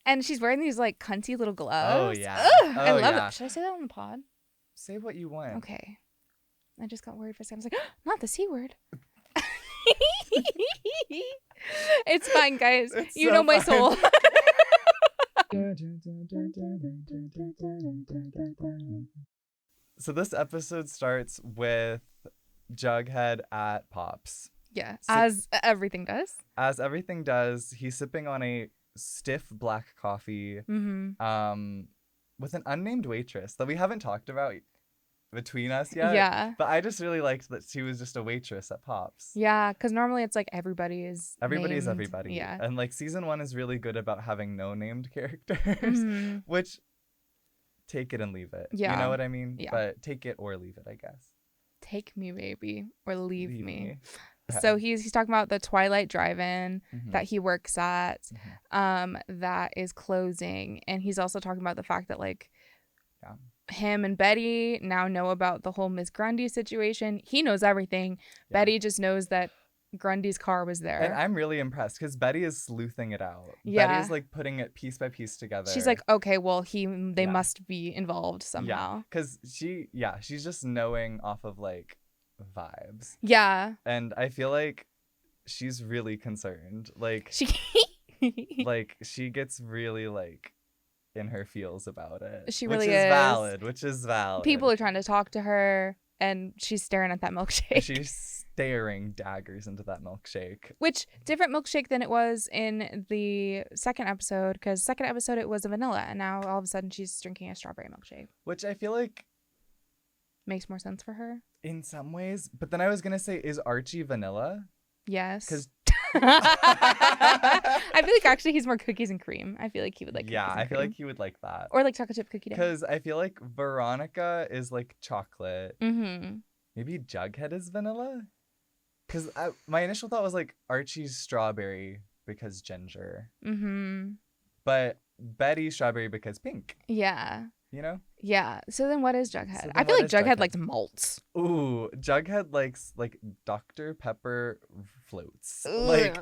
And she's wearing these like cunty little gloves. Oh, yeah. Ugh, I love it. Should I say that on the pod? Say what you want. Okay. I just got worried for a second. I was like, not the C word. It's fine, guys. It's you so know my fine. soul. So this episode starts with Jughead at Pop's. Yeah, as everything does. As everything does, he's sipping on a stiff black coffee with an unnamed waitress that we haven't talked about between us yet. Yeah. But I just really liked that she was just a waitress at Pop's. Yeah, because normally it's like everybody is named. Everybody. Yeah. And like season 1 is really good about having no named characters, which take it and leave it. Yeah. You know what I mean? Yeah. But take it or leave it, I guess. Take me, baby, or leave me. Okay. So he's talking about the Twilight Drive-in that he works at, that is closing, and he's also talking about the fact that like him and Betty now know about the whole Miss Grundy situation. He knows everything. Yeah. Betty just knows that Grundy's car was there. And I'm really impressed because Betty is sleuthing it out. Yeah. Betty is like putting it piece by piece together. She's like, okay, well, they must be involved somehow. Yeah, because she's just knowing off of like vibes. Yeah. And I feel like she's really concerned. Like like she gets really like in her feels about it. She really is. Which is valid. People are trying to talk to her and she's staring at that milkshake. She's staring daggers into that milkshake. Which, different milkshake than it was in the second episode, because second episode it was a vanilla, and now all of a sudden she's drinking a strawberry milkshake. Which I feel like makes more sense for her. In some ways. But then I was going to say, is Archie vanilla? Yes. Because I feel like actually he's more cookies and cream. I feel like he would like I feel like he would like that. Or like chocolate chip cookie dough. Because I feel like Veronica is like chocolate. Mm-hmm. Maybe Jughead is vanilla? Because my initial thought was like Archie's strawberry because ginger. Mm-hmm. But Betty's strawberry because pink. Yeah. You know? Yeah. So then what is Jughead? I feel like Jughead likes malts. Ooh, Jughead likes like Dr. Pepper floats. Ooh, like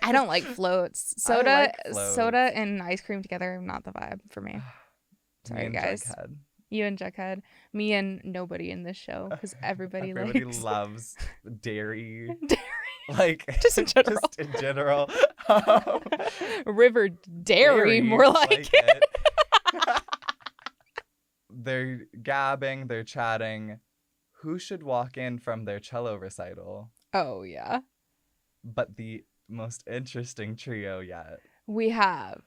I don't like floats. Soda and ice cream together, not the vibe for me. Sorry, guys. Jughead. You and Jughead. Me and nobody in this show, because everybody loves dairy. Like just in general. Just in general. River dairy, more like it. They're gabbing, they're chatting. Who should walk in from their cello recital? Oh, yeah. But the most interesting trio yet. We have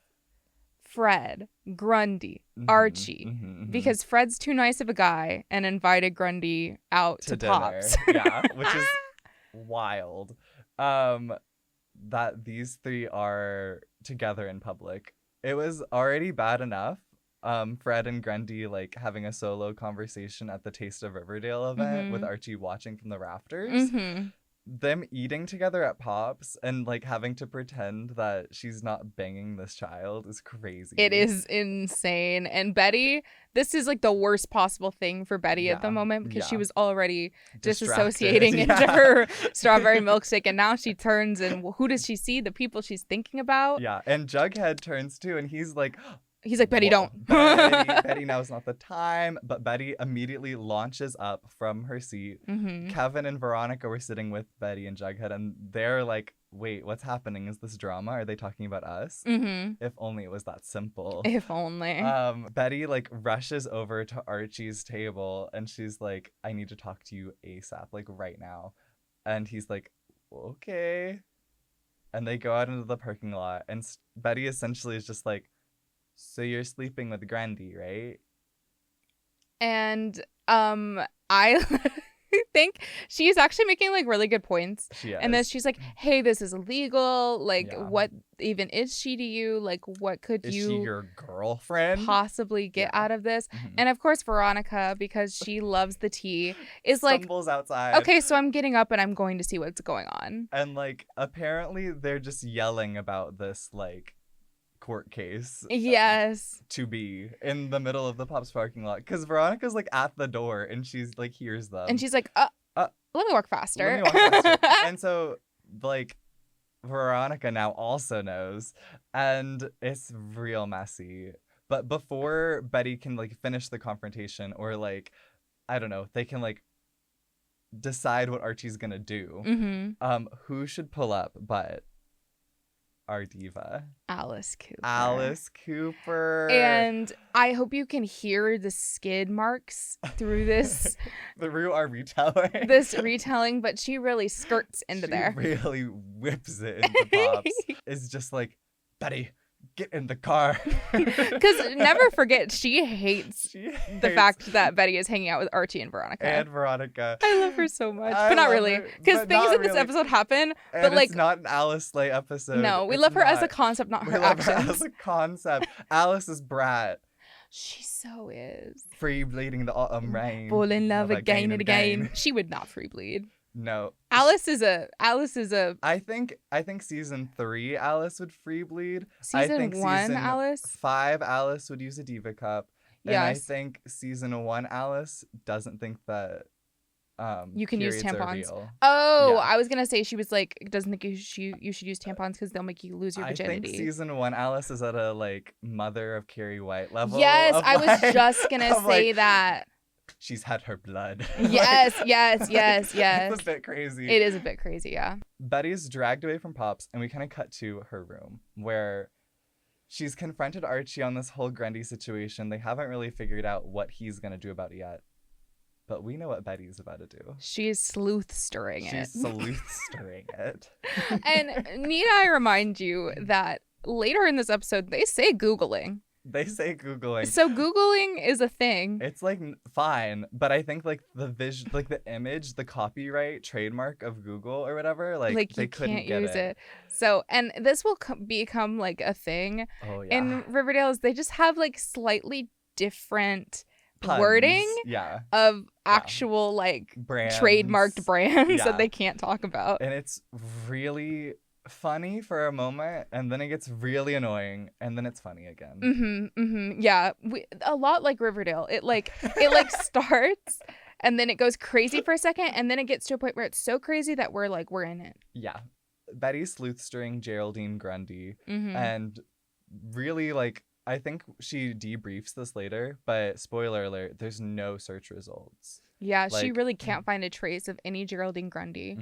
Fred, Grundy, Archie. Because Fred's too nice of a guy and invited Grundy out to dinner. Pops. Yeah, which is wild. That these three are together in public. It was already bad enough. Fred and Grundy like having a solo conversation at the Taste of Riverdale event with Archie watching from the rafters. Them eating together at Pops and like having to pretend that she's not banging this child is crazy. It is insane. And Betty, this is like the worst possible thing for Betty at the moment, because she was already disassociating into her strawberry milkshake, and now she turns and who does she see? The people she's thinking about. Yeah, and Jughead turns too, and he's like, Betty, don't. Betty, now's not the time. But Betty immediately launches up from her seat. Kevin and Veronica were sitting with Betty and Jughead, and they're like, wait, what's happening? Is this drama? Are they talking about us? If only it was that simple. If only. Betty like rushes over to Archie's table, and she's like, I need to talk to you ASAP, like right now. And he's like, okay. And they go out into the parking lot, and Betty essentially is just like, so you're sleeping with Grundy, right? And I think she's actually making like really good points. She is. And then she's like, hey, this is illegal. Like, what even is she to you? Like, what could is you she your girlfriend possibly get out of this? And of course, Veronica, because she loves the tea, is like, stumbles outside. Okay, so I'm getting up and I'm going to see what's going on. And like, apparently they're just yelling about this like court case. Yes. To be in the middle of the Pops parking lot, because Veronica's like at the door and she's like hears them and she's like let me walk faster. And so like Veronica now also knows, and it's real messy. But before Betty can like finish the confrontation, or like, I don't know, they can like decide what Archie's gonna do. Who should pull up but our diva, Alice Cooper. Alice Cooper. And I hope you can hear the skid marks through this through our retelling. This retelling, but she really skirts into there. She really whips it into Pops. It's just like, Betty, get in the car. Because never forget, she hates the fact that Betty is hanging out with Archie and Veronica. And Veronica. I love her so much. But not really. Because things in this episode happen. And but like, it's not an Alice Slay episode. No, we love her as a concept, not her actions. We love her as a concept. Alice is Brat. She so is. Free bleeding the autumn rain. Fall in love again and again. She would not free bleed. No. Alice is a I think season 3 Alice would free bleed. Season 1 season Alice? 5 Alice would use a diva cup. Yes. And I think season 1 Alice doesn't think that you can use tampons. Real. Oh, yeah. I was gonna say she was like doesn't think you should use tampons because they'll make you lose your virginity. I think season 1 Alice is at a like Mother of Carrie White level. Yes, I like, was just gonna say like, that. She's had her blood. Yes, yes. It's a bit crazy. It is a bit crazy, yeah. Betty's dragged away from Pops, and we kind of cut to her room where she's confronted Archie on this whole Grundy situation. They haven't really figured out what he's gonna do about it yet. But we know what Betty's about to do. She's sleuth-stirring it. She's sleuth-stirring it. And need I remind you that later in this episode, they say Googling. They say Googling. So Googling is a thing. It's like fine, but I think like the like the image, the copyright trademark of Google or whatever, like they couldn't can't use it. So, and this will become like a thing in Riverdale. Is they just have like slightly different puns, wording of actual like brands, trademarked brands that they can't talk about. And it's really funny for a moment, and then it gets really annoying, and then it's funny again. Yeah, a lot like Riverdale. It starts, and then it goes crazy for a second, and then it gets to a point where it's so crazy that we're in it. Yeah, Betty's sleuth-stirring Geraldine Grundy, and really like I think she debriefs this later, but spoiler alert: there's no search results. Yeah, she really can't find a trace of any Geraldine Grundy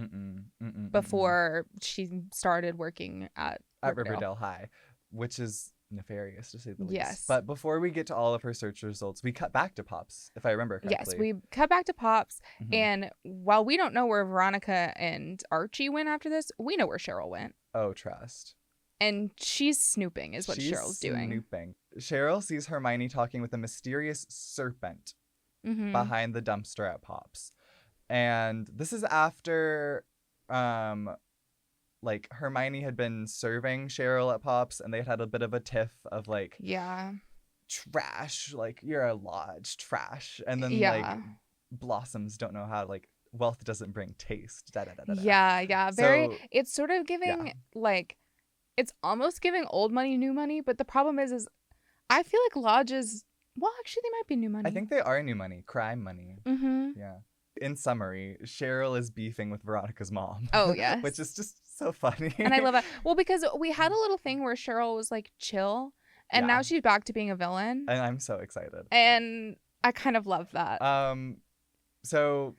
before she started working at Riverdale High, which is nefarious to say the least. Yes. But before we get to all of her search results, we cut back to Pops, if I remember correctly. Yes, we cut back to Pops, and while we don't know where Veronica and Archie went after this, we know where Cheryl went. Oh, trust. And she's snooping is what Cheryl's doing. Snooping. Cheryl sees Hermione talking with a mysterious serpent behind the dumpster at Pops. And this is after like Hermione had been serving Cheryl at Pops, and they had a bit of a tiff of like trash, like you're a lodge, trash. And then like blossoms don't know how, like wealth doesn't bring taste. Yeah. Very it's sort of giving like it's almost giving old money, new money, but the problem is I feel like lodges, well, actually, they might be new money. I think they are new money, crime money. Yeah. In summary, Cheryl is beefing with Veronica's mom. Oh, yes. Which is just so funny. And I love that. Well, because we had a little thing where Cheryl was like chill, and now she's back to being a villain. And I'm so excited. And I kind of love that. So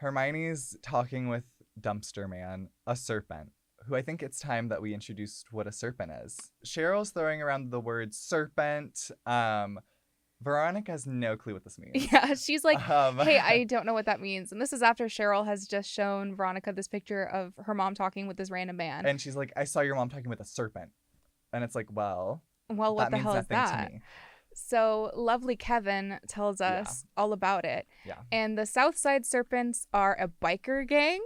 Hermione's talking with Dumpster Man, a serpent, who I think it's time that we introduced what a serpent is. Cheryl's throwing around the word serpent. Veronica has no clue what this means. Yeah, she's like, hey, I don't know what that means. And this is after Cheryl has just shown Veronica this picture of her mom talking with this random man. And she's like, I saw your mom talking with a serpent. And it's like, well, what the hell is that? So lovely Kevin tells us all about it. Yeah. And the Southside Serpents are a biker gang.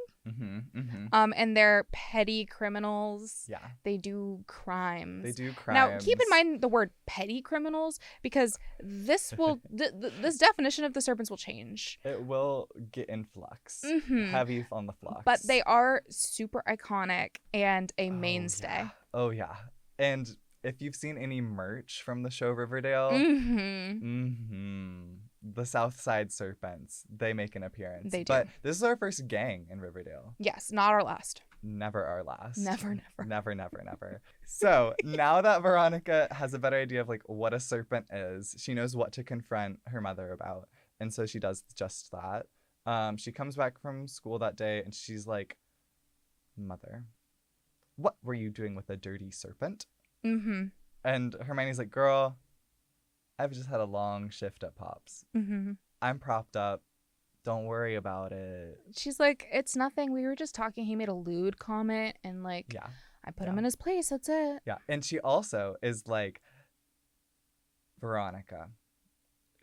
And they're petty criminals. Yeah. They do crimes. Now, keep in mind the word petty criminals, because this will this definition of the Serpents will change. It will get in flux. Heavy on the flux. But they are super iconic and a mainstay. Oh yeah. And if you've seen any merch from the show Riverdale, the South Side Serpents. They make an appearance. They do. But this is our first gang in Riverdale. Yes, not our last. Never our last. Never. Never. So now that Veronica has a better idea of like what a serpent is, she knows what to confront her mother about. And so she does just that. She comes back from school that day and she's like, Mother, what were you doing with a dirty serpent? Mm-hmm. And Hermione's like, girl, I've just had a long shift at Pops. Mm-hmm. I'm propped up. Don't worry about it. She's like, it's nothing. We were just talking. He made a lewd comment and like, yeah. I put him in his place. That's it. Yeah. And she also is like, Veronica,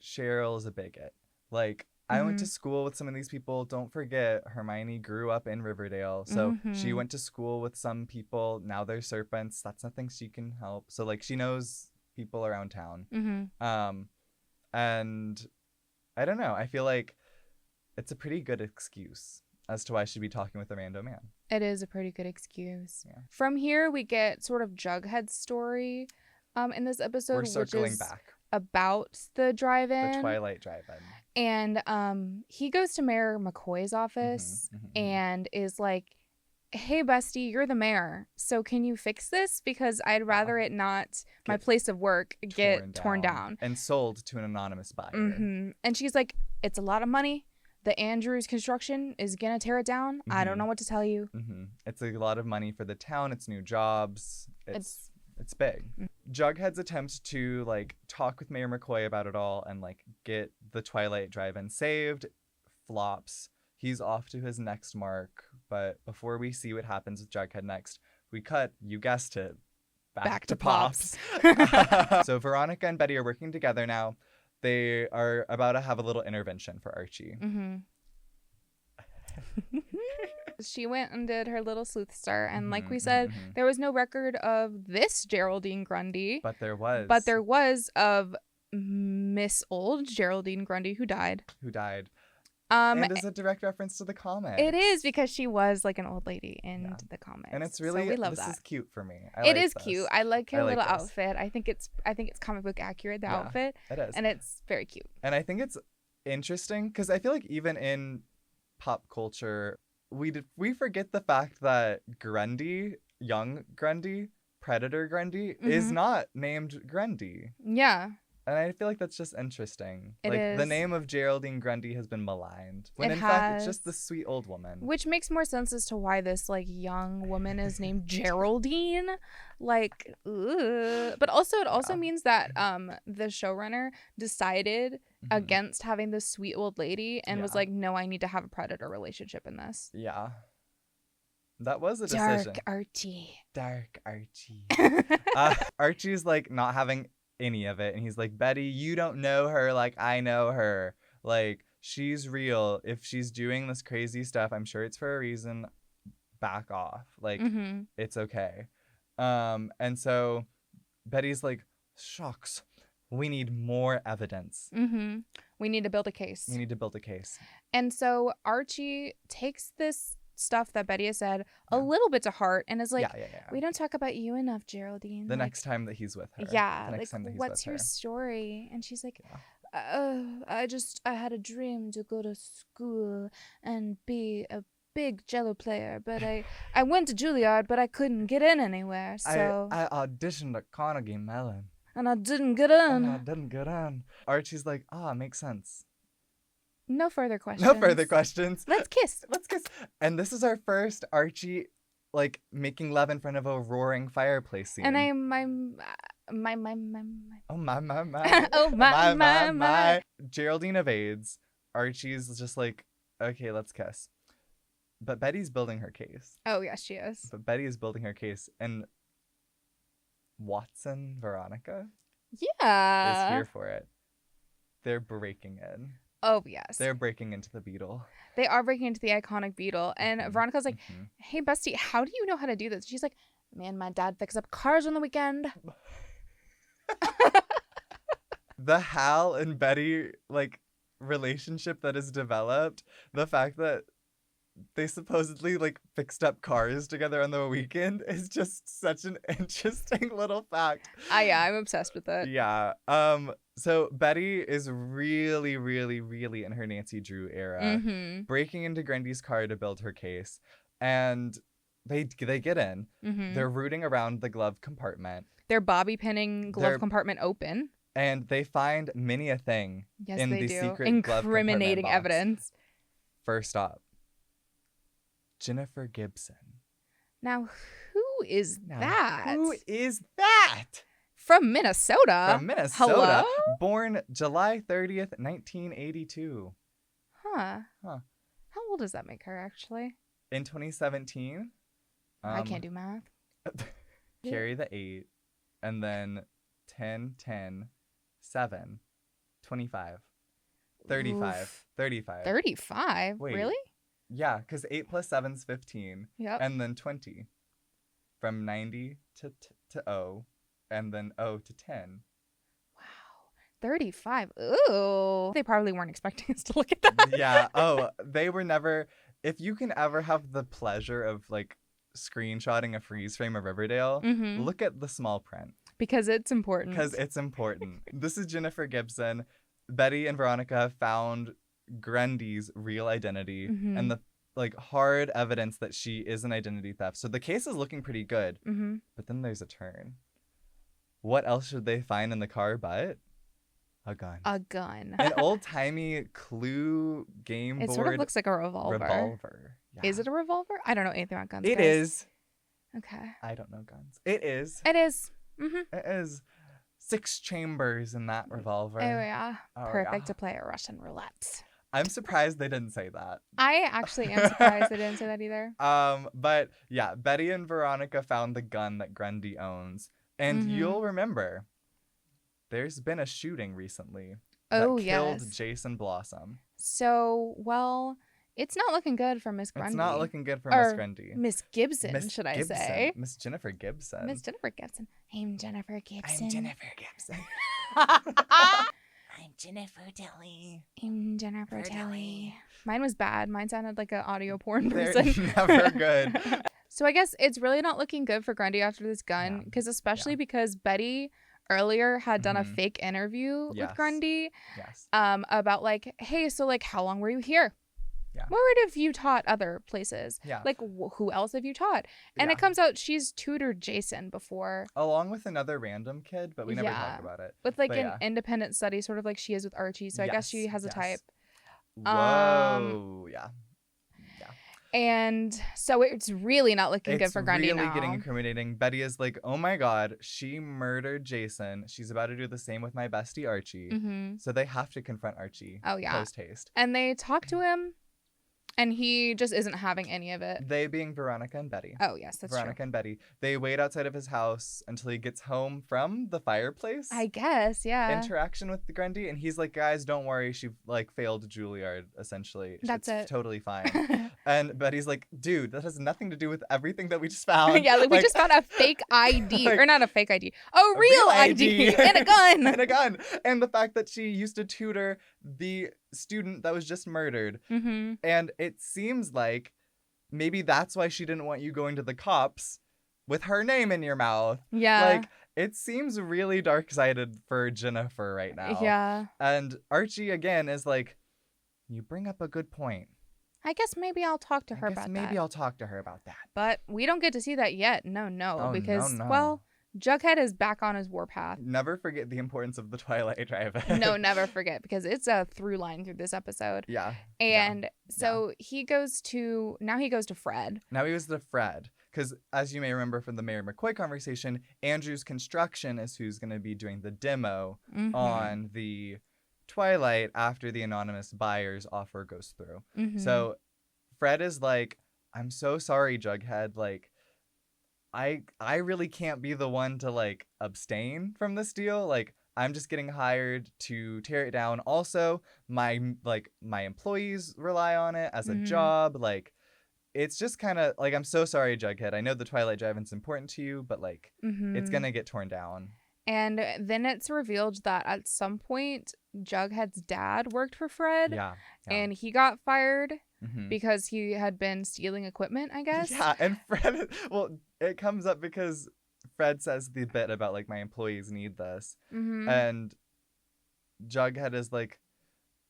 Cheryl's a bigot. Like, I went to school with some of these people. Don't forget, Hermione grew up in Riverdale. So she went to school with some people. Now they're serpents. That's nothing she can help. So, like, she knows people around town. Mm-hmm. And I don't know. I feel like it's a pretty good excuse as to why she'd be talking with a random man. It is a pretty good excuse. Yeah. From here, we get sort of Jughead's story in this episode. We're circling which is back. About the drive-in. The Twilight Drive-in. And he goes to Mayor McCoy's office and is like, hey, bestie, you're the mayor. So can you fix this? Because I'd rather it not, my place of work, get torn down. And sold to an anonymous buyer. Mm-hmm. And she's like, it's a lot of money. The Andrews construction is going to tear it down. I don't know what to tell you. It's a lot of money for the town. It's new jobs. It's big. Jughead's attempt to like talk with Mayor McCoy about it all and like get the Twilight Drive-in saved flops. He's off to his next mark. But before we see what happens with Jughead next, we cut, you guessed it, back to Pops. So Veronica and Betty are working together now. They are about to have a little intervention for Archie. She went and did her little sleuth star. And like we said, there was no record of this Geraldine Grundy. But there was. But there was of Miss Old Geraldine Grundy, who died. And it's a direct reference to the comics. It is, because she was like an old lady in the comics. And it's really, so we love this that. is cute for me. It is cute. I like her little outfit. I think it's comic book accurate, the outfit. It is. And it's very cute. And I think it's interesting because I feel like even in pop culture, we forget the fact that Grundy, young Grundy, Predator Grundy, is not named Grundy. Yeah. And I feel like that's just interesting. It like is. The name of Geraldine Grundy has been maligned. When in fact it's just the sweet old woman. Which makes more sense as to why this like young woman is named Geraldine. Like, ugh. But also it also means that the showrunner decided against having this sweet old lady and was like, no, I need to have a predator relationship in this. Yeah. That was a decision. Dark Archie. Archie's like not having any of it, and he's like, Betty, you don't know her like I know her. Like, she's real. If she's doing this crazy stuff, I'm sure it's for a reason. Back off. Like, it's okay. And so Betty's like, shucks, we need more evidence. We need to build a case. And so Archie takes this stuff that Betty has said a little bit to heart and is like, we don't talk about you enough, Geraldine. The next time that he's with her. Like, what's your story? And she's like, I had a dream to go to school and be a big Jello player, but I went to Juilliard, but I couldn't get in anywhere. So I auditioned at Carnegie Mellon. And I didn't get in. Archie's like, makes sense. No further questions. Let's kiss. And this is our first Archie, like, making love in front of a roaring fireplace scene. And Oh my. Geraldine evades. Archie's just like, okay, let's kiss. But Betty's building her case. Oh, yes, she is. And Watson, Veronica, is here for it. They're breaking in. Oh, yes. They're breaking into the Beetle. They are breaking into the iconic Beetle. And Veronica's like, hey, bestie, how do you know how to do this? She's like, man, my dad fixes up cars on the weekend. The Hal and Betty, like, relationship that is developed, the fact that they supposedly like fixed up cars together on the weekend is just such an interesting little fact. Yeah, I'm obsessed with it. Yeah. So Betty is really, really, really in her Nancy Drew era, breaking into Grundy's car to build her case, and they get in. They're rooting around the glove compartment. They're bobby pinning glove compartment open. And they find many a thing in the secret incriminating glove evidence. First up, Jennifer Gibson. Now, who is that? Who is that? From Minnesota. From Minnesota. Hello? Born July 30th, 1982. Huh. How old does that make her, actually? In 2017. I can't do math. Carry the 8. And then 10, 10, 7, 25, 35, Oof. 35. 35? Wait. Really? Yeah, because 8 plus 7 is 15. Yep. And then 20. From 90 to 0. And then 0 to 10. Wow. 35. Ooh. They probably weren't expecting us to look at that. Yeah. Oh, they were never. If you can ever have the pleasure of like screenshotting a freeze frame of Riverdale, look at the small print. Because it's important. This is Jennifer Gibson. Betty and Veronica found Grundy's real identity and the like hard evidence that she is an identity theft. So the case is looking pretty good. But then there's a turn. What else should they find in the car but a gun? A gun. An old-timey Clue game board. It sort of looks like a revolver. Yeah. Is it a revolver? I don't know anything about guns. It is. Okay. I don't know guns. It is. It is. It is 6 chambers in that revolver. Oh, yeah. Perfect to play a Russian roulette. I'm surprised they didn't say that. I actually am surprised they didn't say that either. But yeah, Betty and Veronica found the gun that Grundy owns. And you'll remember, there's been a shooting recently that killed Jason Blossom. So, well, it's not looking good for Miss Grundy. It's not looking good for Miss Grundy. Miss Gibson, should I say. Miss Jennifer Gibson. Miss Jennifer Gibson. I'm Jennifer Gibson. I'm Jennifer Gibson. I'm Jennifer Tilly. I'm Jennifer Tilly. Mine was bad. Mine sounded like an audio porn person. They're never good. So I guess it's really not looking good for Grundy after this gun, because especially because Betty earlier had done a fake interview with Grundy about like, hey, so like how long were you here? Yeah. Where have you taught other places? Yeah. Like who else have you taught? And it comes out she's tutored Jason before. Along with another random kid, but we never talk about it. With like an independent study, sort of like she is with Archie. So I guess she has a type. Whoa. Yeah. And so it's really not looking good for Grundy now. It's really getting incriminating. Betty is like, oh my God, she murdered Jason. She's about to do the same with my bestie Archie. So they have to confront Archie. Oh, yeah. Post-haste. And they talk to him, and he just isn't having any of it. They being Veronica and Betty. Oh, yes, that's Veronica true. and Betty. They wait outside of his house until he gets home from the fireplace. I guess, yeah. Interaction with the Grundy. And he's like, guys, don't worry. She like failed Juilliard, essentially. That's it's it. Totally fine. And Betty's like, dude, that has nothing to do with everything that we just found. Yeah, like we just found a fake ID. Or not a fake ID. A real ID. And a gun. And a gun. And the fact that she used to tutor the student that was just murdered. And it seems like maybe that's why she didn't want you going to the cops with her name in your mouth. Yeah. Like, it seems really dark-sided for Jennifer right now. Yeah. And Archie, again, is like, you bring up a good point. I guess maybe I'll talk to her about that. Maybe I'll talk to her about that. But we don't get to see that yet. No. Because, no. well, Jughead is back on his warpath. Never forget the importance of the Twilight Drive-in. No, never forget, because it's a through line through this episode. Yeah. And so he goes to Fred. Now he goes to Fred. Because as you may remember from the Mayor McCoy conversation, Andrew's Construction is who's going to be doing the demo on the Twilight after the anonymous buyer's offer goes through. So Fred is like, I'm so sorry, Jughead. Like, I really can't be the one to like abstain from this deal. Like, I'm just getting hired to tear it down. Also, my employees rely on it as a job. Like, it's just kind of like, I'm so sorry, Jughead. I know the Twilight Drive-in's important to you, but like, it's gonna get torn down. And then it's revealed that at some point, Jughead's dad worked for Fred. Yeah. And he got fired because he had been stealing equipment, I guess. Yeah, and Fred, well, it comes up because Fred says the bit about, like, my employees need this. And Jughead is like,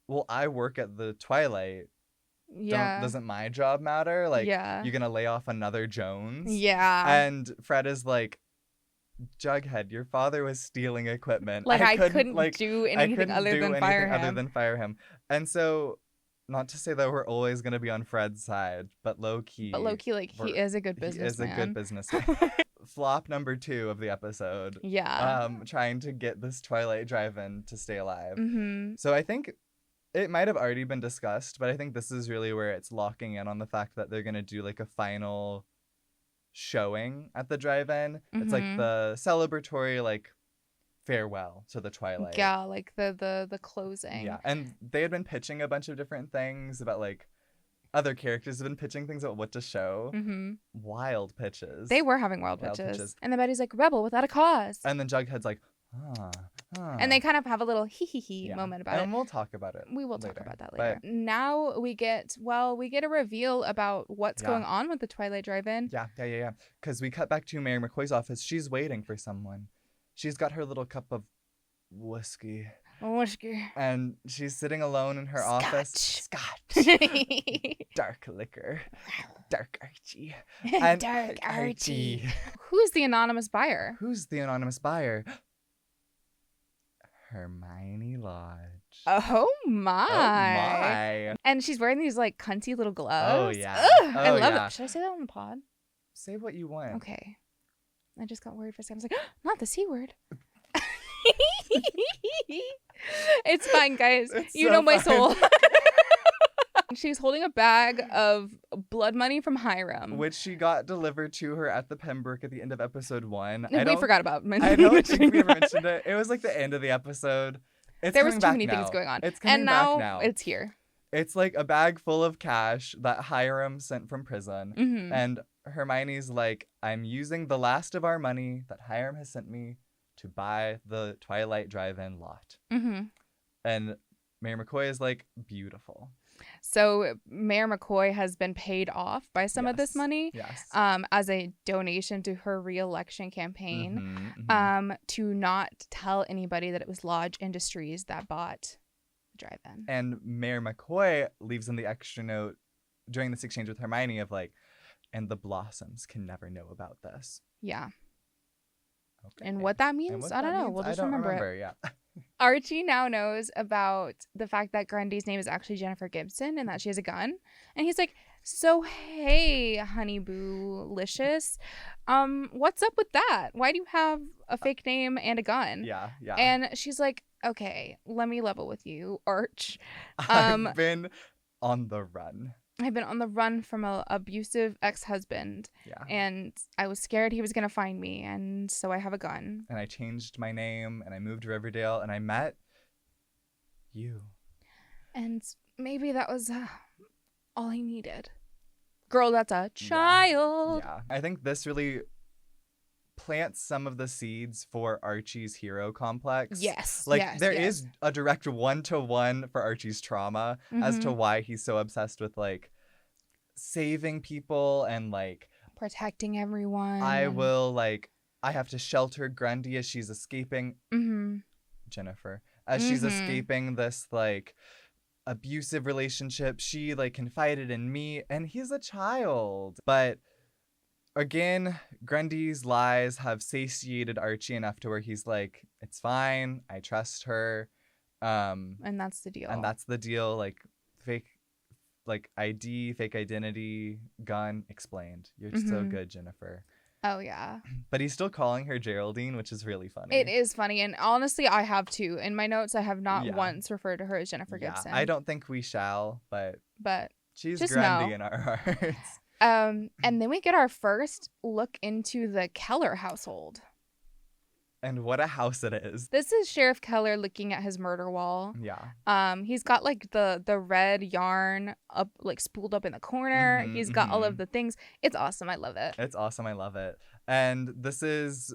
well, I work at the Twilight. Yeah. Doesn't my job matter? Like, yeah. you're gonna lay off another Jones? Yeah. And Fred is like, Jughead, your father was stealing equipment. Like, I couldn't do anything other than fire him. And so, not to say that we're always going to be on Fred's side, but low-key, like, he is a good businessman. He is a good businessman. Flop number 2 of the episode. Yeah. Trying to get this Twilight Drive-in to stay alive. So I think it might have already been discussed, but I think this is really where it's locking in on the fact that they're going to do, like, a final showing at the drive-in. It's like the celebratory, like, farewell to the Twilight. Yeah, like the closing. Yeah, and they had been pitching a bunch of different things about, like, other characters have been pitching things about what to show. Wild pitches. They were having wild pitches. And then Betty's like, rebel without a cause. And then Jughead's like, And they kind of have a little hee moment about it. And we'll talk about it. We will talk about that later. But now we get a reveal about what's going on with the Twilight Drive-in. Yeah. Because we cut back to Mary McCoy's office. She's waiting for someone. She's got her little cup of whiskey. And she's sitting alone in her office. Scotch. Dark liquor. Dark Archie. And Dark Archie. Who's the anonymous buyer? Hermione Lodge. Oh my. And she's wearing these, like, cunty little gloves. Oh yeah. I love it. Should I say that on the pod? Say what you want. Okay. I just got worried for a second. I was like, not the C word. It's fine, guys. You know my soul. She's holding a bag of blood money from Hiram, which she got delivered to her at the Pembroke at the end of episode 1. We forgot about I don't think we ever mentioned it. It was like the end of the episode. There was too many things going on. It's coming back now. It's here. It's like a bag full of cash that Hiram sent from prison. And Hermione's like, I'm using the last of our money that Hiram has sent me to buy the Twilight Drive-in lot. And Mayor McCoy is like, beautiful. So Mayor McCoy has been paid off by some of this money as a donation to her re-election campaign to not tell anybody that it was Lodge Industries that bought the drive-in. And Mayor McCoy leaves in the extra note during this exchange with Hermione of like, and the Blossoms can never know about this. Yeah. Okay. And what that means, I don't know. We'll just remember it. Yeah. Archie now knows about the fact that Grundy's name is actually Jennifer Gibson and that she has a gun. And he's like, so hey, honey boo licious. What's up with that? Why do you have a fake name and a gun? Yeah. And she's like, okay, let me level with you, Arch. I've been on the run. I've been on the run from an abusive ex-husband. Yeah. And I was scared he was going to find me. And so I have a gun. And I changed my name and I moved to Riverdale and I met you. And maybe that was all he needed. Girl, that's a child. Yeah. I think this really plants some of the seeds for Archie's hero complex. Yes. Like there is a direct one-to-one for Archie's trauma as to why he's so obsessed with like saving people and like protecting everyone. I have to shelter Grundy as she's escaping Jennifer. As she's escaping this like abusive relationship. She like confided in me and he's a child. But again, Grundy's lies have satiated Archie enough to where he's like, it's fine. I trust her. And that's the deal. Like fake ID, fake identity, gun, explained. You're so good, Jennifer. Oh, yeah. But he's still calling her Geraldine, which is really funny. It is funny. And honestly, I have too. In my notes, I have not once referred to her as Jennifer Gibson. I don't think we shall, but she's just Grundy in our hearts. And then we get our first look into the Keller household. And what a house it is. This is Sheriff Keller looking at his murder wall. Yeah. He's got like the red yarn up, like spooled up in the corner. He's got all of the things. It's awesome. I love it. And this is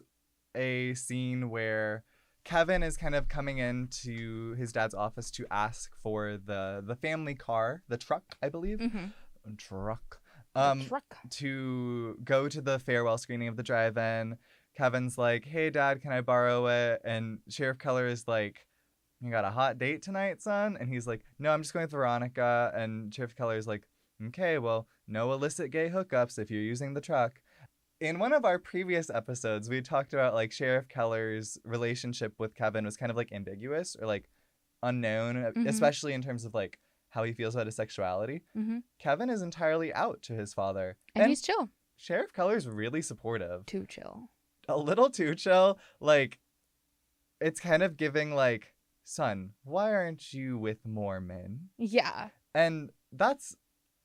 a scene where Kevin is kind of coming into his dad's office to ask for the family car, the truck, I believe. Truck. To go to the farewell screening of the drive-in. Kevin's like, hey, Dad, can I borrow it? And Sheriff Keller is like, you got a hot date tonight, son? And he's like, no, I'm just going with Veronica. And Sheriff Keller is like, okay, well, no illicit gay hookups if you're using the truck. In one of our previous episodes, we talked about like Sheriff Keller's relationship with Kevin was kind of like ambiguous or like unknown, especially in terms of like how he feels about his sexuality. Kevin is entirely out to his father. And he's chill. Sheriff Keller's really supportive. Too chill. A little too chill. Like, it's kind of giving like, son, why aren't you with more men? Yeah. And that's,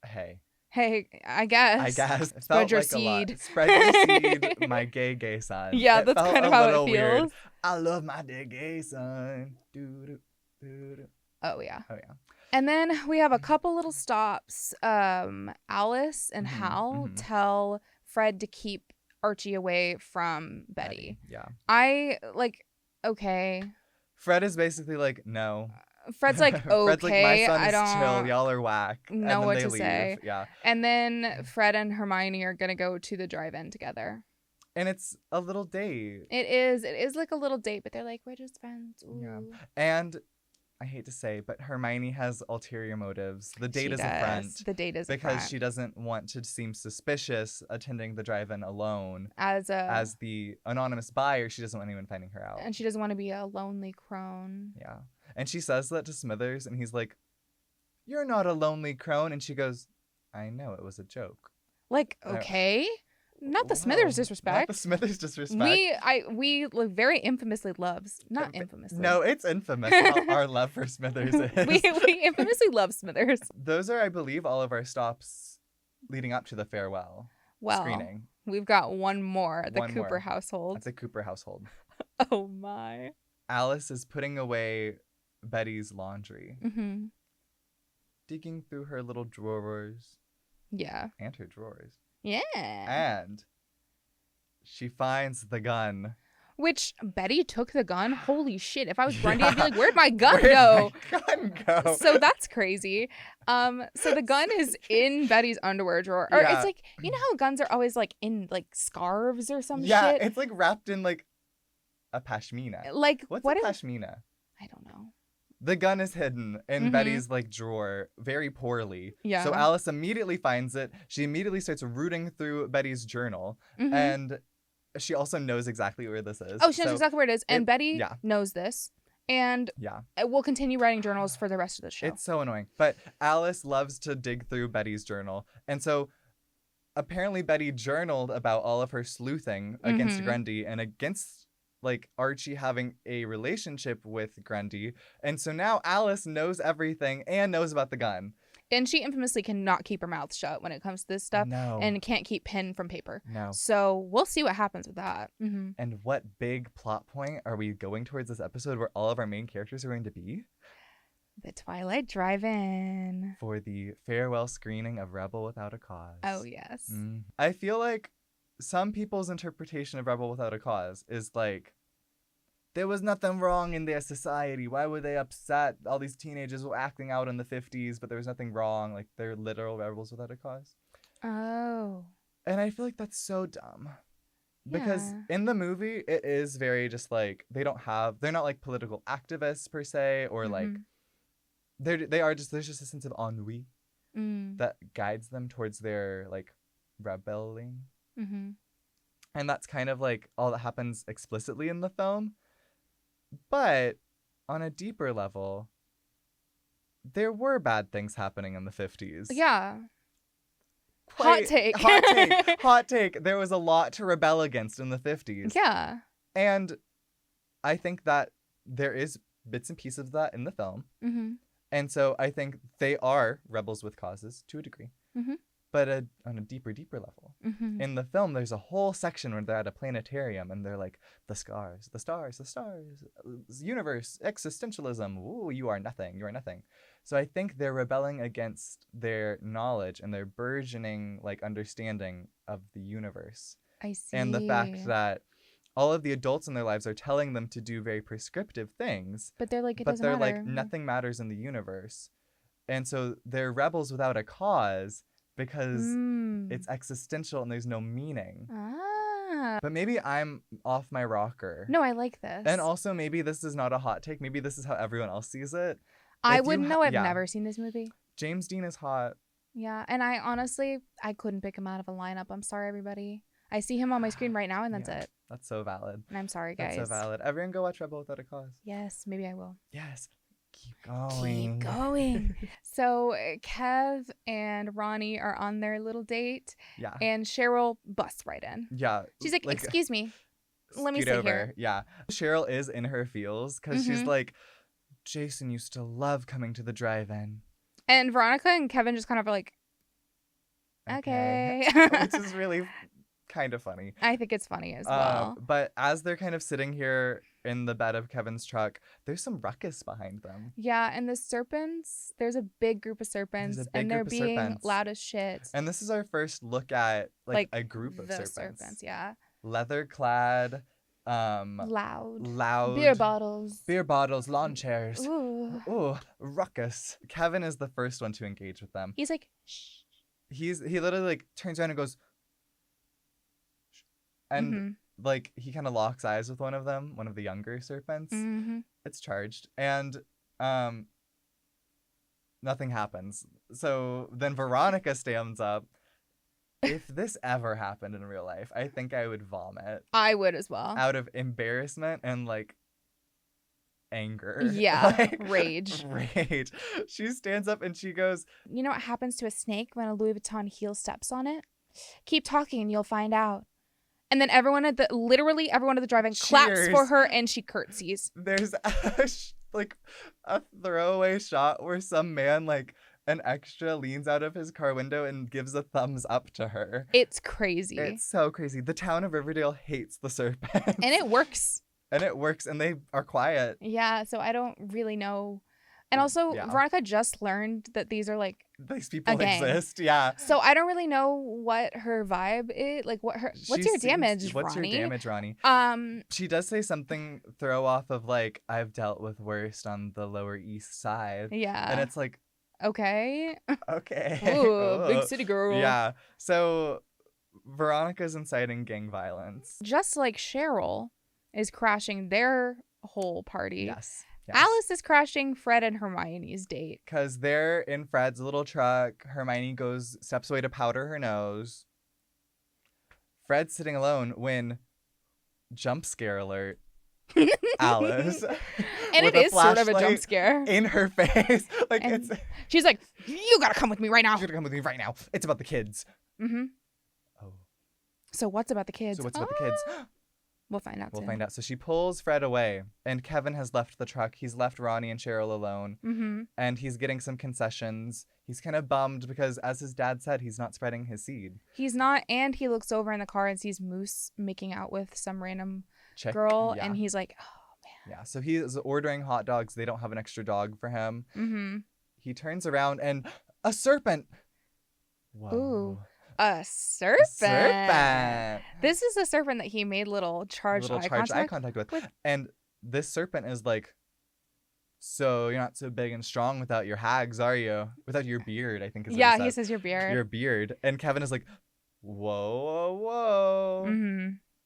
hey, I guess. Spread your seed. Spread your seed, my gay son. Yeah, that's kind of how it feels. Weird. I love my gay son. Oh, yeah. And then we have a couple little stops. Alice and Hal tell Fred to keep Archie away from Betty. Yeah. I, like, okay. Fred is basically like, no. Fred's like, okay, Fred's like, my son is I don't chill, y'all are whack. know what to leave. say. Yeah. And then Fred and Hermione are going to go to the drive-in together. And it's a little date. It is like a little date, but they're like, we're just friends. Ooh. Yeah. And I hate to say, but Hermione has ulterior motives. The date is a front. The date is because she doesn't want to seem suspicious attending the drive-in alone. As the anonymous buyer, she doesn't want anyone finding her out. And she doesn't want to be a lonely crone. Yeah. And she says that to Smithers, and he's like, you're not a lonely crone. And she goes, I know, it was a joke. Like, okay. Not the Smithers disrespect. Not the Smithers disrespect. We very infamously loves. Not infamously. No, it's infamous how our love for Smithers is. we infamously love Smithers. Those are, I believe, all of our stops leading up to the farewell screening. We've got one more at the Cooper household. At the Cooper household. Oh, my. Alice is putting away Betty's laundry. Digging through her little drawers. Yeah. And her drawers. Yeah. And she finds the gun. Which, Betty took the gun? Holy shit. If I was Grundy, I'd be like, where'd my gun go? So that's crazy. So the gun is in Betty's underwear drawer. Or it's like, you know how guns are always like in like scarves or some shit? Yeah, it's like wrapped in like a pashmina. Like, what's a pashmina? I don't know. The gun is hidden in Betty's like drawer very poorly. Yeah. So Alice immediately finds it. She immediately starts rooting through Betty's journal. And she also knows exactly where this is. Oh, she knows exactly where it is. And Betty knows this. And we'll continue writing journals for the rest of the show. It's so annoying. But Alice loves to dig through Betty's journal. And so apparently Betty journaled about all of her sleuthing against Grundy and against like Archie having a relationship with Grundy. And so now Alice knows everything and knows about the gun. And she infamously cannot keep her mouth shut when it comes to this stuff. No. And can't keep pen from paper. No. So we'll see what happens with that. And what big plot point are we going towards this episode where all of our main characters are going to be? The Twilight Drive-in. For the farewell screening of Rebel Without a Cause. Oh, yes. I feel like some people's interpretation of Rebel Without a Cause is like, there was nothing wrong in their society. Why were they upset? All these teenagers were acting out in the 50s, but there was nothing wrong. Like, they're literal rebels without a cause. Oh. And I feel like that's so dumb. Because in the movie, it is very just like, they're not like political activists per se, or like, there's just a sense of ennui that guides them towards their like rebelling. And that's kind of like all that happens explicitly in the film. But on a deeper level, there were bad things happening in the 50s. Yeah. Hot take. There was a lot to rebel against in the 50s. Yeah. And I think that there is bits and pieces of that in the film. And so I think they are rebels with causes to a degree. But on a deeper level. In the film, there's a whole section where they're at a planetarium and they're like, the stars, universe, existentialism. Ooh, you are nothing. So I think they're rebelling against their knowledge and their burgeoning like understanding of the universe. I see. And the fact that all of the adults in their lives are telling them to do very prescriptive things. But they're like, it but doesn't they're matter. like, nothing matters in the universe. And so they're rebels without a cause because it's existential and there's no meaning. But maybe I'm off my rocker. No, I like this. And also maybe this is not a hot take. Maybe this is how everyone else sees it. I wouldn't know. I've never seen this movie. James Dean is hot. Yeah, and I honestly, I couldn't pick him out of a lineup. I'm sorry, everybody. I see him on my screen right now, and that's it. That's so valid. And I'm sorry, guys. That's so valid. Everyone go watch Rebel Without a Cause. Yes, maybe I will. Yes. Keep going. Keep going. So Kev and Ronnie are on their little date. Yeah. And Cheryl busts right in. Yeah. She's like, excuse me. Let me sit here. Yeah. Cheryl is in her feels because she's like, Jason used to love coming to the drive-in. And Veronica and Kevin just kind of are like, okay. Which is really kind of funny. I think it's funny as well. But as they're kind of sitting here in the bed of Kevin's truck, there's some ruckus behind them. Yeah, and the serpents, there's a big group of serpents, and they're being loud as shit. And this is our first look at like a group of serpents. Yeah. Leather clad, loud beer bottles, lawn chairs. Ooh, ruckus. Kevin is the first one to engage with them. He's like, shh. He literally like turns around and goes, shh. And like he kind of locks eyes with one of them, one of the younger serpents. It's charged, and nothing happens. So then Veronica stands up. If this ever happened in real life, I think I would vomit. I would as well. Out of embarrassment and like anger. Yeah, like, rage. Rage. She stands up and she goes, you know what happens to a snake when a Louis Vuitton heel steps on it? Keep talking and you'll find out. And then literally everyone at the drive-in claps for her and she curtsies. There's a throwaway shot where some man like an extra leans out of his car window and gives a thumbs up to her. It's crazy. It's so crazy. The town of Riverdale hates the serpents. And it works. And they are quiet. Yeah, so I don't really know. And also, Veronica just learned that these are like these people exist. Yeah. So I don't really know what her vibe is. Like what's your damage, Ronnie? She does say something throw off of like, I've dealt with worst on the Lower East Side. Yeah. And it's like, okay. Ooh, big city girl. Yeah. So Veronica's inciting gang violence. Just like Cheryl is crashing their whole party. Yes. Alice is crashing Fred and Hermione's date. Because they're in Fred's little truck. Hermione steps away to powder her nose. Fred's sitting alone when, jump scare alert, Alice. And it is sort of a jump scare. In her face. Like she's like, you gotta come with me right now. You gotta come with me right now. It's about the kids. Oh. So what's about the kids? We'll find out We'll find out. So she pulls Fred away, and Kevin has left the truck. He's left Ronnie and Cheryl alone, and he's getting some concessions. He's kind of bummed because, as his dad said, he's not spreading his seed. He's not, and he looks over in the car and sees Moose making out with some random girl, and he's like, oh, man. Yeah, so he is ordering hot dogs. They don't have an extra dog for him. He turns around, and a serpent. Whoa. Ooh. A serpent. This is the serpent that he made little charged eye contact with. And this serpent is like, so you're not so big and strong without your hags, are you? Without your beard, I think is what he says your beard. Your beard. And Kevin is like, whoa.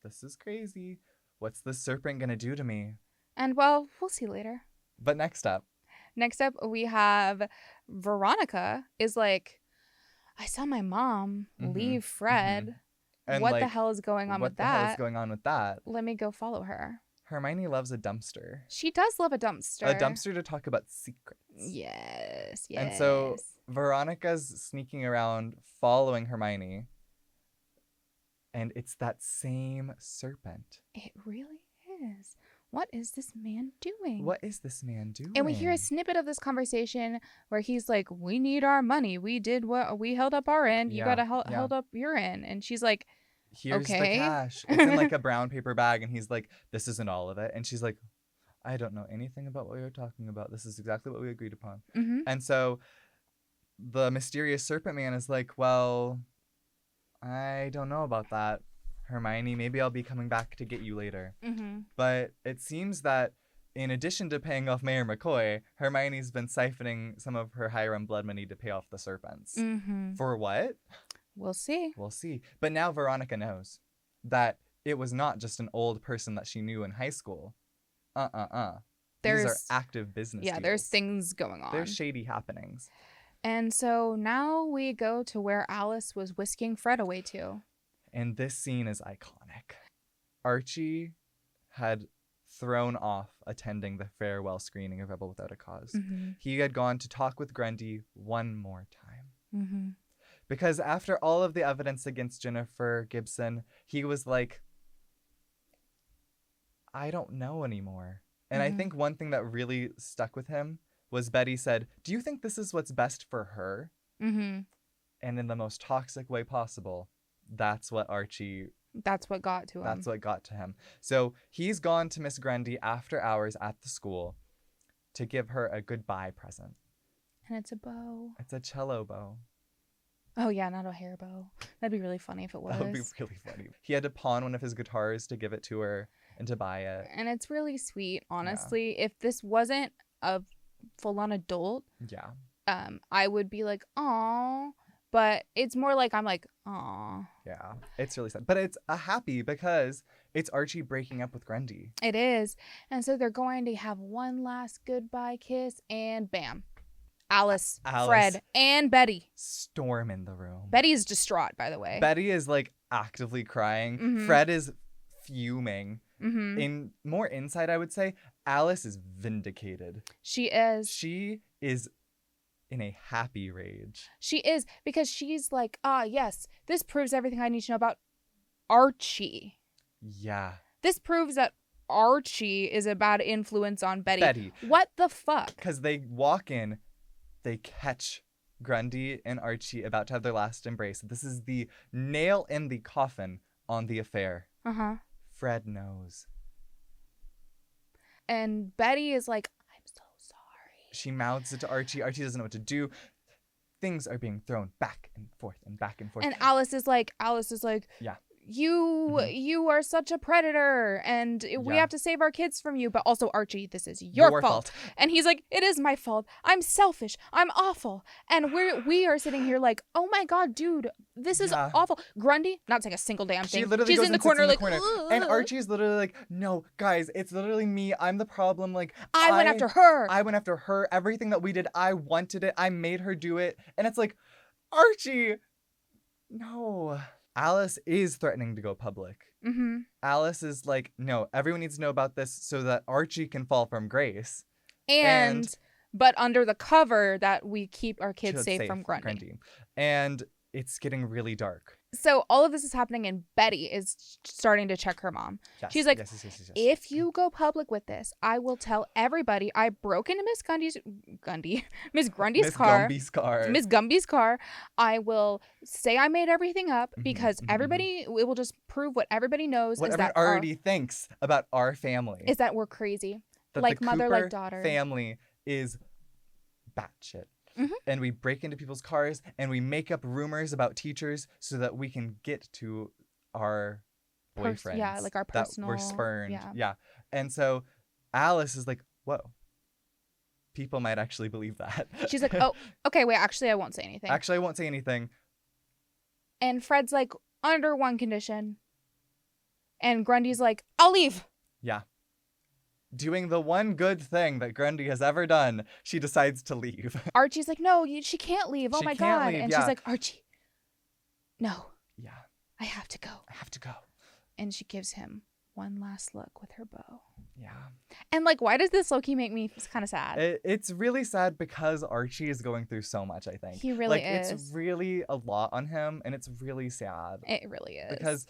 This is crazy. What's this serpent gonna do to me? And well, we'll see later. But next up, we have Veronica is like, I saw my mom leave Fred. And what the hell is going on with that? What the hell is going on with that? Let me go follow her. Hermione loves a dumpster. She does love a dumpster. A dumpster to talk about secrets. Yes. And so Veronica's sneaking around following Hermione. And it's that same serpent. It really is. What is this man doing? And we hear a snippet of this conversation where he's like, we need our money. We did what we held up our end. You gotta held up your end. And she's like, here's the cash. It's in like a brown paper bag. And he's like, this isn't all of it. And she's like, I don't know anything about what you're talking about. This is exactly what we agreed upon. And so the mysterious serpent man is like, well, I don't know about that. Hermione, maybe I'll be coming back to get you later. Mm-hmm. But it seems that in addition to paying off Mayor McCoy, Hermione's been siphoning some of her Hiram blood money to pay off the Serpents. Mm-hmm. For what? We'll see. We'll see. But now Veronica knows that it was not just an old person that she knew in high school. These are active business deals. There's things going on. There's shady happenings. And so now we go to where Alice was whisking Fred away to. And this scene is iconic. Archie had thrown off attending the farewell screening of Rebel Without a Cause. Mm-hmm. He had gone to talk with Grundy one more time. Mm-hmm. Because after all of the evidence against Jennifer Gibson, he was like, I don't know anymore. And I think one thing that really stuck with him was Betty said, do you think this is what's best for her? Mm-hmm. And in the most toxic way possible, that's what got to him. That's what got to him. So he's gone to Miss Grundy after hours at the school to give her a goodbye present. And it's a bow. It's a cello bow. Oh, yeah, not a hair bow. That'd be really funny if it was. That would be really funny. He had to pawn one of his guitars to give it to her and to buy it. And it's really sweet, honestly. Yeah. If this wasn't a full-on adult, I would be like, aw. But it's more like I'm like, aw. Yeah, it's really sad. But it's a happy because it's Archie breaking up with Grundy. It is. And so they're going to have one last goodbye kiss and bam. Alice, Fred, and Betty storm in the room. Betty is distraught, by the way. Betty is like actively crying. Mm-hmm. Fred is fuming. Mm-hmm. More inside, I would say, Alice is vindicated. She is. She is in a happy rage. She is, because she's like, yes, this proves everything I need to know about Archie. Yeah. This proves that Archie is a bad influence on Betty. What the fuck? Because they walk in, they catch Grundy and Archie about to have their last embrace. This is the nail in the coffin on the affair. Uh-huh. Fred knows. And Betty is like, I'm so sorry. She mouths it to Archie. Archie doesn't know what to do. Things are being thrown back and forth and back and forth. And Alice is like, yeah. You are such a predator, and we have to save our kids from you. But also, Archie, this is your fault. And he's like, it is my fault. I'm selfish. I'm awful. And we are sitting here like, oh my god, dude, this is awful. Grundy, not saying a single damn thing. She literally She's goes in the corner like, and Archie's literally like, no, guys, it's literally me. I'm the problem. Like, I went after her. I went after her. Everything that we did, I wanted it. I made her do it. And it's like, Archie, no. Alice is threatening to go public. Mm-hmm. Alice is like, no, everyone needs to know about this so that Archie can fall from grace. But under the cover that we keep our kids safe from Grundy. And it's getting really dark. So all of this is happening, and Betty is starting to check her mom. Yes, she's like, yes. if you go public with this, I will tell everybody I broke into Miss Grundy's car. I will say I made everything up because it will just prove what everybody knows. What everyone already thinks about our family. Is that we're crazy. That like the mother, Cooper like daughter. Family is batshit. Mm-hmm. And we break into people's cars and we make up rumors about teachers so that we can get to our boyfriends. Like our personal. That were spurned. Yeah. And so Alice is like, whoa. People might actually believe that. She's like, oh, okay, wait, actually, I won't say anything. And Fred's like, under one condition. And Grundy's like, I'll leave. Yeah. Doing the one good thing that Grundy has ever done, she decides to leave. Archie's like, no, she can't leave. Oh my God. And she's like, Archie, no. Yeah. I have to go. And she gives him one last look with her bow. Yeah. And like, why does this low-key make me kind of sad? It's really sad because Archie is going through so much, I think. He really is. It's really a lot on him, and it's really sad. It really is. Because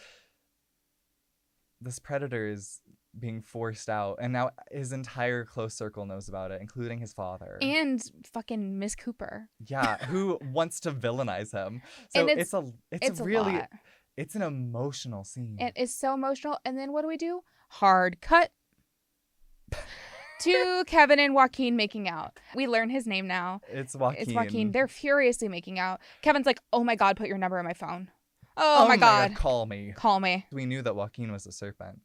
this predator is being forced out, and now his entire close circle knows about it, including his father and fucking Miss Cooper. Yeah, who wants to villainize him. So it's really a lot. It's an emotional scene. It is so emotional. And then what do? Hard cut to Kevin and Joaquin making out. We learn his name now. It's Joaquin. They're furiously making out. Kevin's like, oh my God, put your number in my phone. Oh my God. Call me. Call me. We knew that Joaquin was a serpent.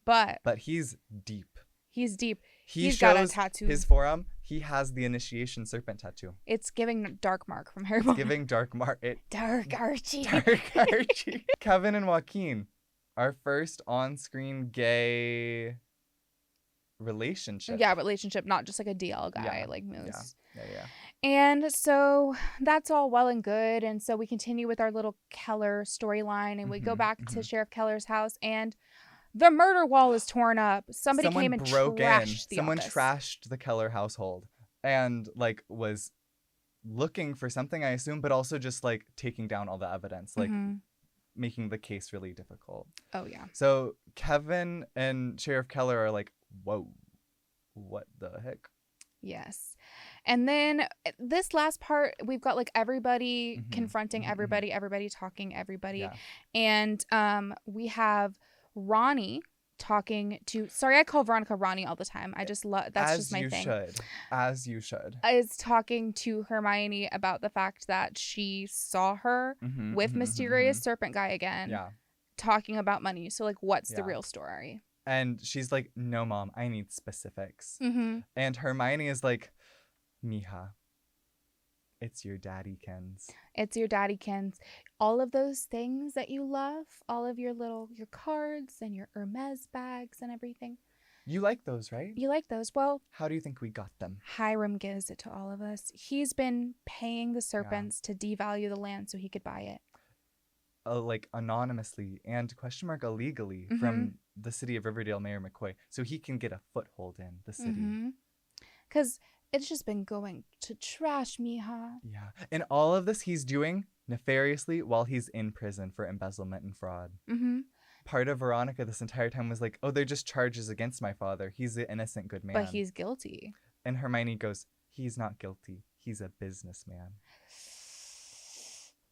But he's deep. He's deep. He's got a tattoo. His forearm. He has the initiation serpent tattoo. It's giving Dark Mark from Harry Potter. Giving Dark Archie. Dark Archie. Kevin and Joaquin, our first on-screen gay relationship. Yeah, relationship, not just like a DL guy like Moose. Yeah. And so that's all well and good. And so we continue with our little Keller storyline, and we go back to Sheriff Keller's house, and the murder wall is torn up. Someone came and trashed the Someone office. trashed the Keller household and like was looking for something, I assume, but also just like taking down all the evidence, like making the case really difficult. Oh yeah. So Kevin and Sheriff Keller are like, whoa, what the heck? Yes. And then this last part, we've got like everybody confronting everybody, everybody talking everybody. Yeah. And we have Ronnie talking to, sorry, I call Veronica Ronnie all the time. I just love, that's just my thing. As you should. Is talking to Hermione about the fact that she saw her with mysterious serpent guy again. Yeah. Talking about money. So like, what's the real story? And she's like, no, Mom, I need specifics. And Hermione is like, Mija, it's your daddy Kens. It's your daddy Kens. All of those things that you love, all of your cards and your Hermes bags and everything. You like those, right? You like those. Well, how do you think we got them? Hiram gives it to all of us. He's been paying the Serpents to devalue the land so he could buy it. Like anonymously and illegally from the city of Riverdale Mayor McCoy, so he can get a foothold in the city. Because it's just been going to trash, Mija. Yeah. And all of this he's doing nefariously while he's in prison for embezzlement and fraud. Part of Veronica this entire time was like, oh, they're just charges against my father. He's an innocent, good man. But he's guilty. And Hermione goes, he's not guilty. He's a businessman.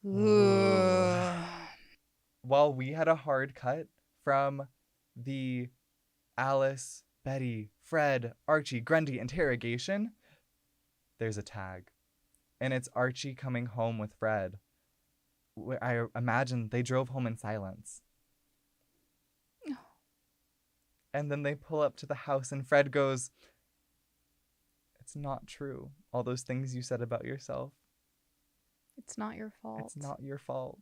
Ooh. While we had a hard cut from the Alice, Betty, Fred, Archie, Grundy interrogation, there's a tag. And it's Archie coming home with Fred. I imagine they drove home in silence. And then they pull up to the house and Fred goes, it's not true. All those things you said about yourself. It's not your fault. It's not your fault.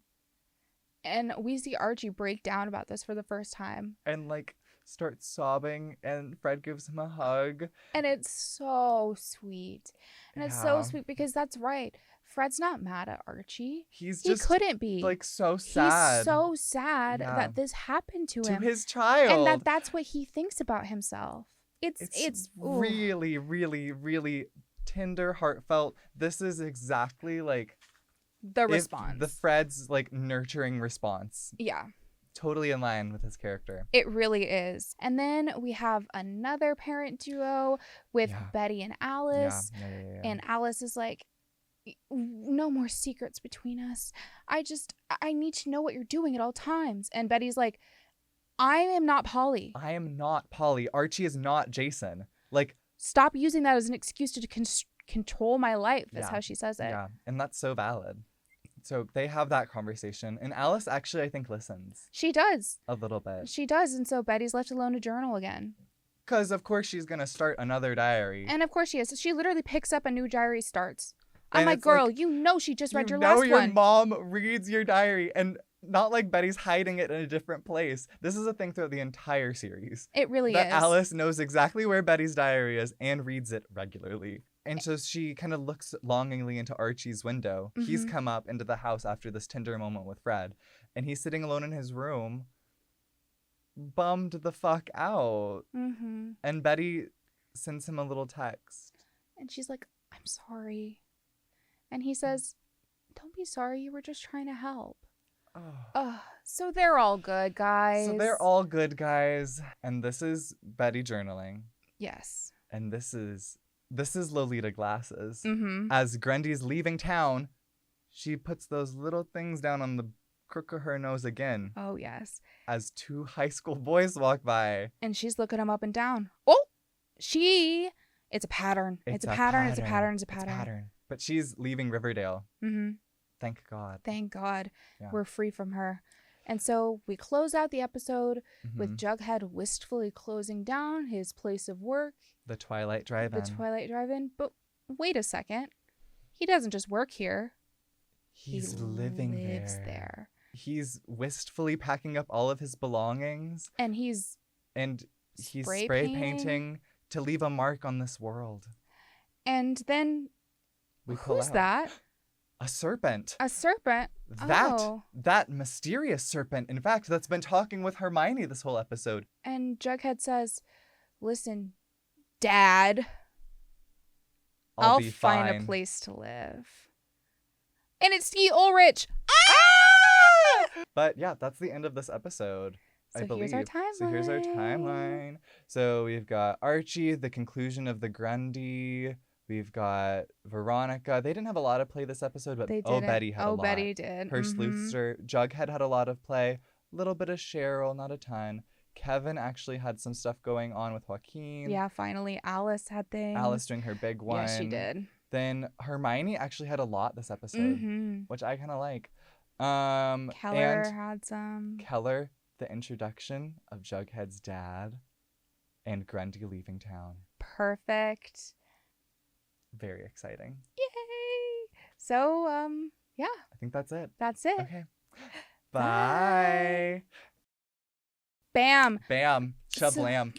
And we see Archie break down about this for the first time. And like start sobbing, and Fred gives him a hug. And it's so sweet. And it's so sweet because that's right. Fred's not mad at Archie. He couldn't be. Like so sad. He's so sad that this happened to him. To his child. And that's what he thinks about himself. It's really, really, really tender, heartfelt. This is exactly like the response. The Fred's like nurturing response. Yeah. Totally in line with his character. It really is. And then we have another parent duo with Betty and Alice. Yeah. And Alice is like, no more secrets between us. I need to know what you're doing at all times. And Betty's like, I am not Polly. I am not Polly. Archie is not Jason. Like, stop using that as an excuse to control my life. That's how she says it. Yeah, and that's so valid. So they have that conversation, and Alice actually, I think, listens. She does. A little bit. She does, and so Betty's left alone to journal again. Because, of course, she's going to start another diary. And, of course, she is. She literally picks up a new diary, starts. I'm like, girl, you know she just read your last one. Your mom reads your diary, and not like Betty's hiding it in a different place. This is a thing throughout the entire series. It really is. That Alice knows exactly where Betty's diary is and reads it regularly. And so she kind of looks longingly into Archie's window. He's come up into the house after this tender moment with Fred. And he's sitting alone in his room, bummed the fuck out. And Betty sends him a little text. And she's like, I'm sorry. And he says, don't be sorry. You were just trying to help. So they're all good, guys. And this is Betty journaling. Yes. And this is Lolita glasses. As Grundy's leaving town, she puts those little things down on the crook of her nose again. Oh, yes. As two high school boys walk by. And she's looking them up and down. Oh, it's a pattern. It's a pattern. But she's leaving Riverdale. Thank God. Thank God. Yeah. We're free from her. And so we close out the episode with Jughead wistfully closing down his place of work. The Twilight Drive-in. The Twilight Drive-in. But wait a second. He doesn't just work here. He's he living lives there. He's wistfully packing up all of his belongings. And he's spray painting to leave a mark on this world. And then who's that? A serpent. A serpent? That mysterious serpent, in fact, that's been talking with Hermione this whole episode. And Jughead says, listen, Dad, I'll find a place to live. And it's Skeet Ulrich. Ah! But yeah, that's the end of this episode. So I believe. Here's our timeline. So we've got Archie, the conclusion of the Grundy. We've got Veronica. They didn't have a lot of play this episode, but Betty had a lot. Betty did. Her sleuthster. Jughead had a lot of play. A little bit of Cheryl, not a ton. Kevin actually had some stuff going on with Joaquin. Yeah, finally Alice had things. Alice doing her big one. Yeah, she did. Then Hermione actually had a lot this episode, which I kind of like. Keller had some. Keller, the introduction of Jughead's dad and Grundy leaving town. Perfect. Very exciting. Yay! So, yeah. I think that's it. That's it. Okay. Bye. Bam. Bam. Shablam.